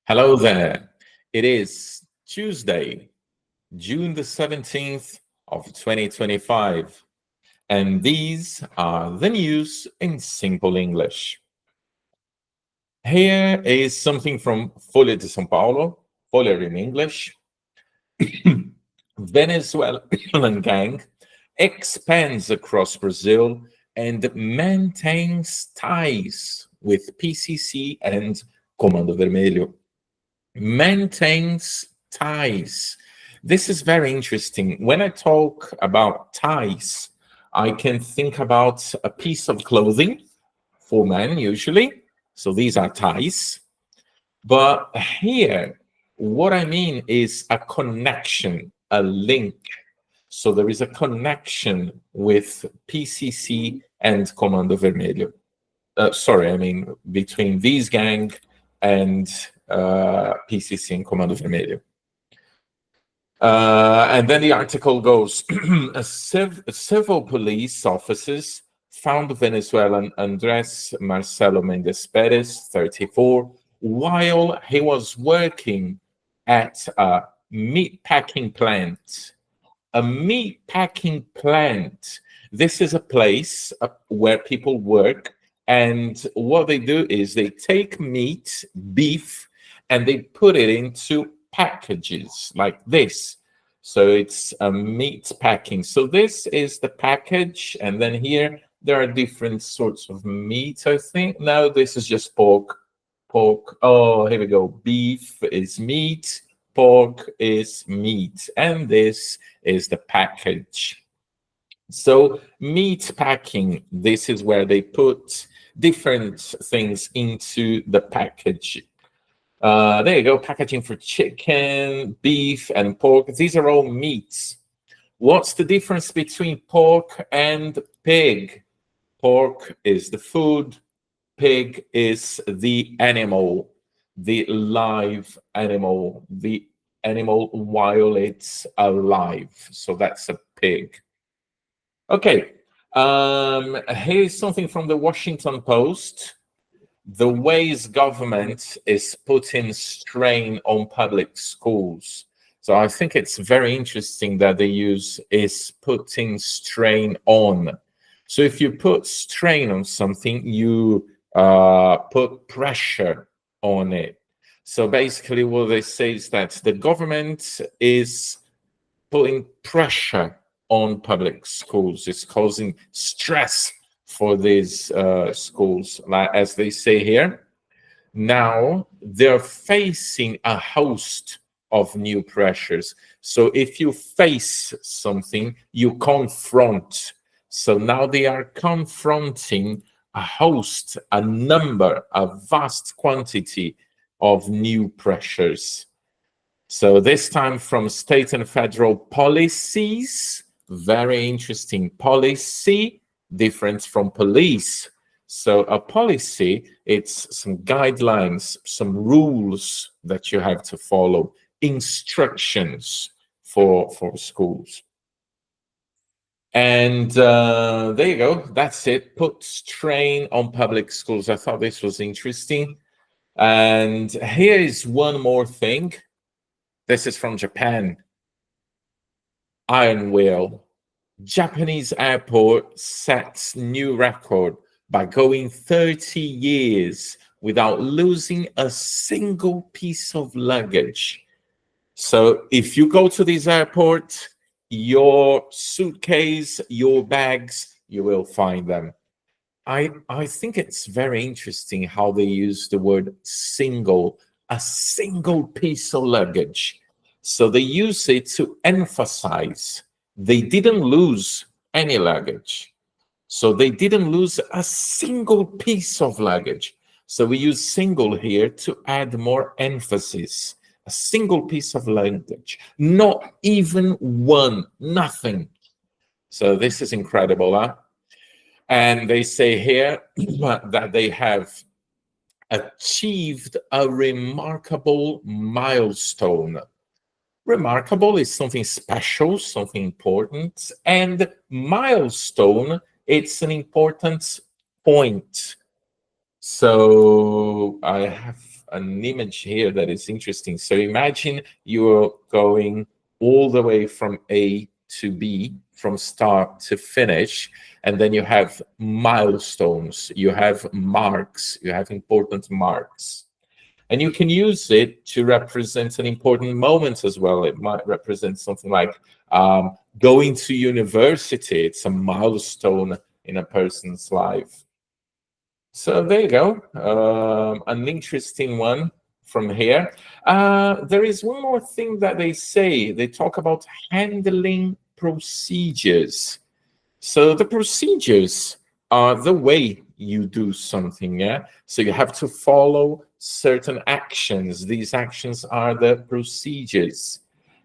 Hello there. It is Tuesday, June the 17th of 2025, and these are the news in simple English. Here is something from Folha de São Paulo, Folha in English. Venezuelan gang expands across Brazil and maintains ties with PCC and Comando Vermelho. Maintains ties. This is very interesting. When I talk about ties, I can think about a piece of clothing for men usually. So these are ties. But here, what I mean is a connection, a link. So there is a connection with PCC and Comando Vermelho. Between these gang and PCC and Comando Vermelho. And then the article goes, several police officers found Venezuelan Andres Marcelo Mendes Perez, 34, while he was working at a meatpacking plant. A meatpacking plant. This is a place where people work, and what they do is they take meat, beef, and they put it into packages like this. So it's a meat packing. So this is the package, and then here there are different sorts of meat, I think. No, this is just pork. Oh, here we go. Beef is meat, pork is meat, and this is the package. So meat packing, this is where they put different things into the package. There you go, packaging for chicken, beef, and pork. These are all meats. What's the difference between pork and pig? Pork is the food, pig is the animal, the live animal, the animal while it's alive. So that's a pig. Okay, here's something from the Washington Post. The ways government is putting strain on public schools. So I think it's very interesting that they use is putting strain on. So if you put strain on something, you put pressure on it. So basically what they say is that the government is putting pressure on public schools. It's causing stress for these schools, as they say here. Now they're facing a host of new pressures. So if you face something, you confront. So now they are confronting a host, a number, a vast quantity of new pressures. So this time from state and federal policies, very interesting policy, different from police. So a policy, it's some guidelines, some rules that you have to follow, instructions for schools. And there you go, that's it. Put strain on public schools. I thought this was interesting. And here is one more thing. This is from Japan. Iron Wheel. Japanese airport sets new record by going 30 years without losing a single piece of luggage. So if you go to this airport, your suitcase, your bags, you will find them. I think it's very interesting how they use the word single, a single piece of luggage. So they use it to emphasize they didn't lose any luggage. So they didn't lose a single piece of luggage. So we use single here to add more emphasis. A single piece of luggage, not even one, nothing. So this is incredible, huh? And they say here that they have achieved a remarkable milestone. Remarkable is something special, something important, and milestone, it's an important point. So I have an image here that is interesting. So imagine you're going all the way from A to B, from start to finish, and then you have milestones, you have marks, you have important marks. And you can use it to represent an important moment as well. It might represent something like going to university. It's a milestone in a person's life. So there you go, an interesting one from here. There is one more thing that they say. They talk about handling procedures. So the procedures are the way you do something, yeah? So you have to follow certain actions. These actions are the procedures.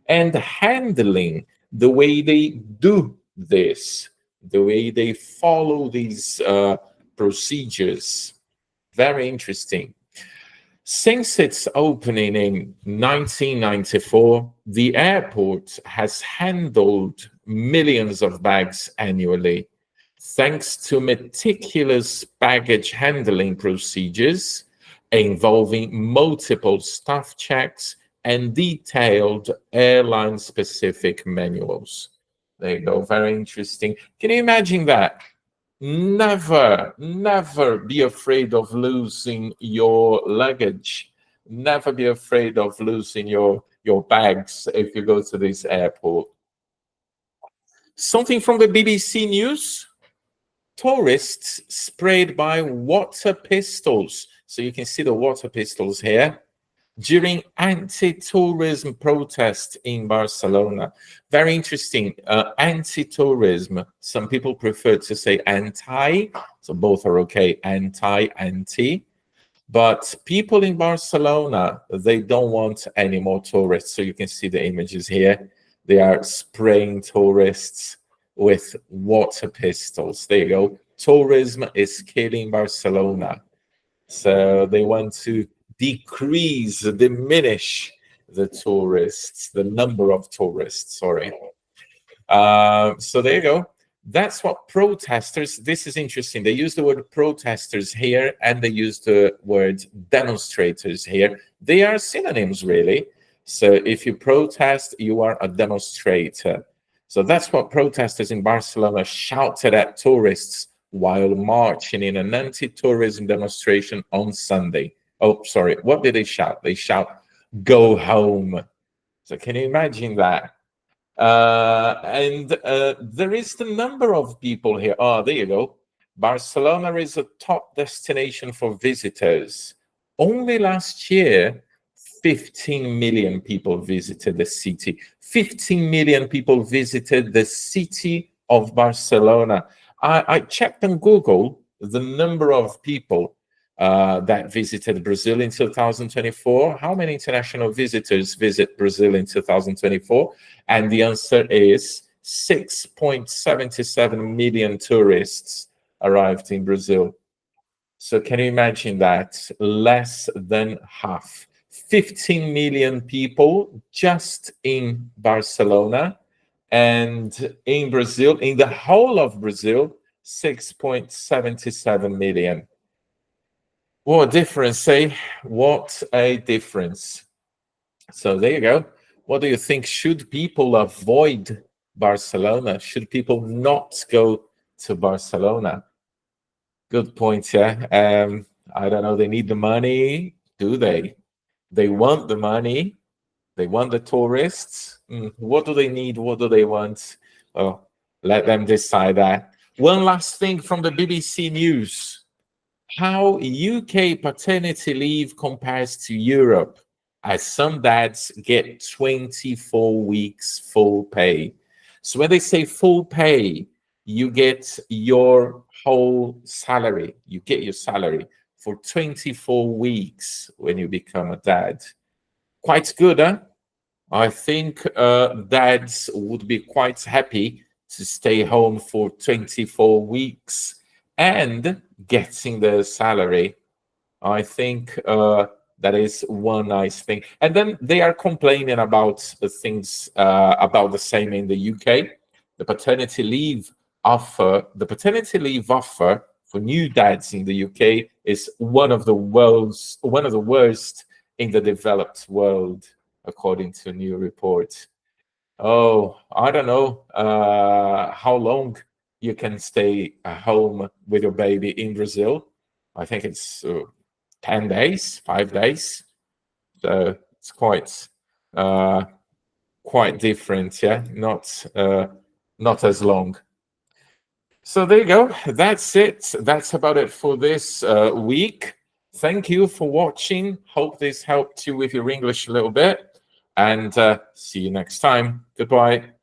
And handling, the way they do this, the way they follow these procedures. Very interesting. Since its opening in 1994, the airport has handled millions of bags annually, thanks to meticulous baggage handling procedures involving multiple staff checks and detailed airline-specific manuals. There you go, very interesting. Can you imagine that? Never be afraid of losing your luggage. Never be afraid of losing your bags if you go to this airport. Something from the BBC News. Tourists sprayed by water pistols. So you can see the water pistols here during anti-tourism protest in Barcelona. Very interesting. Anti-tourism. Some people prefer to say anti, so both are okay. Anti. But people in Barcelona, they don't want any more tourists. So you can see the images here. They are spraying tourists with water pistols. There you go. Tourism is killing Barcelona. So they want to diminish the tourists, the number of tourists, sorry. So there you go. That's what protesters, this is interesting. They use the word protesters here and they use the word demonstrators here. They are synonyms, really. So if you protest, you are a demonstrator. So that's what protesters in Barcelona shouted at tourists while marching in an anti-tourism demonstration on Sunday. Oh, sorry. What did they shout? They shout, "Go home." So can you imagine that? And there is the number of people here. Oh, there you go. Barcelona is a top destination for visitors. Only last year, 15 million people visited the city. 15 million people visited the city of Barcelona. I checked on Google the number of people that visited Brazil in 2024. How many international visitors visit Brazil in 2024? And the answer is 6.77 million tourists arrived in Brazil. So can you imagine that? Less than half. 15 million people just in Barcelona. And in Brazil, in the whole of Brazil, 6.77 million. What a difference, eh? What a difference. So there you go. What do you think? Should people avoid Barcelona? Should people not go to Barcelona? Good point, yeah. I don't know. They need the money, do they? They want the money. They want the tourists. What do they need? What do they want? Oh, let them decide that. One last thing from the BBC News. How UK paternity leave compares to Europe, as some dads get 24 weeks full pay. So when they say full pay, you get your whole salary. You get your salary for 24 weeks when you become a dad. Quite good, huh? I think dads would be quite happy to stay home for 24 weeks and getting the salary. I think that is one nice thing. And then they are complaining about things about the same in the UK. The paternity leave offer for new dads in the UK is one of the worst in the developed world, according to a new report. Oh, I don't know how long you can stay at home with your baby in Brazil. I think it's 10 days, 5 days. So it's quite different, yeah, not as long. So there you go. That's it. That's about it for this week. Thank you for watching. Hope this helped you with your English a little bit. And see you next time. Goodbye.